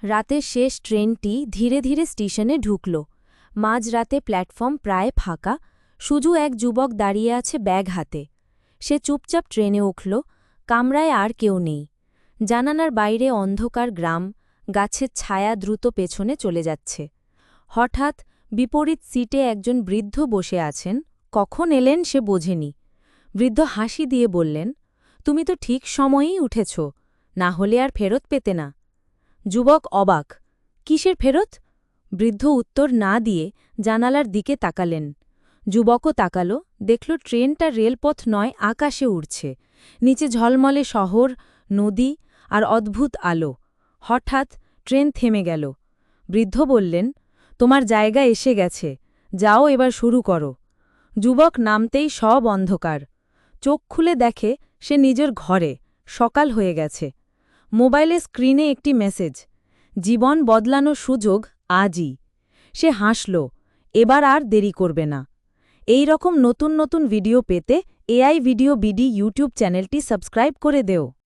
রাতের শেষ ট্রেনটি ধীরে ধীরে স্টেশনে ঢুকল। মাঝরাতে প্ল্যাটফর্ম প্রায় ফাঁকা, শুধু এক যুবক দাঁড়িয়ে আছে ব্যাগ হাতে। সে চুপচাপ ট্রেনে উঠল, কামরায় আর কেউ নেই। জানালার বাইরে অন্ধকার গ্রাম, গাছের ছায়া দ্রুত পেছনে চলে যাচ্ছে। হঠাৎ বিপরীত সিটে একজন বৃদ্ধ বসে আছেন। কখন এলেন সে বোঝেনি। বৃদ্ধ হাসি দিয়ে বললেন, তুমি তো ঠিক সময়েই উঠেছ, না হলে আর ফেরত পেতে না। যুবক অবাক, কিসের ফেরত? বৃদ্ধ উত্তর না দিয়ে জানালার দিকে তাকালেন। যুবকও তাকাল, দেখল ট্রেনটা রেলপথ নয়, আকাশে উড়ছে। নিচে ঝলমলে শহর, নদী আর অদ্ভুত আলো। হঠাৎ ট্রেন থেমে গেল। বৃদ্ধ বললেন, তোমার জায়গা এসে গেছে, যাও এবার শুরু করো। যুবক নামতেই সব অন্ধকার। চোখ খুলে দেখে সে নিজের ঘরে, সকাল হয়ে গেছে। মোবাইলে স্ক্রিনে একটি মেসেজ, জীবন বদলানোর সুযোগ আজই। সে হাসল, এবার আর দেরি করবে না। এই রকম নতুন নতুন ভিডিও পেতে এআই ভিডিও বিডি ইউটিউব চ্যানেলটি সাবস্ক্রাইব করে দেও।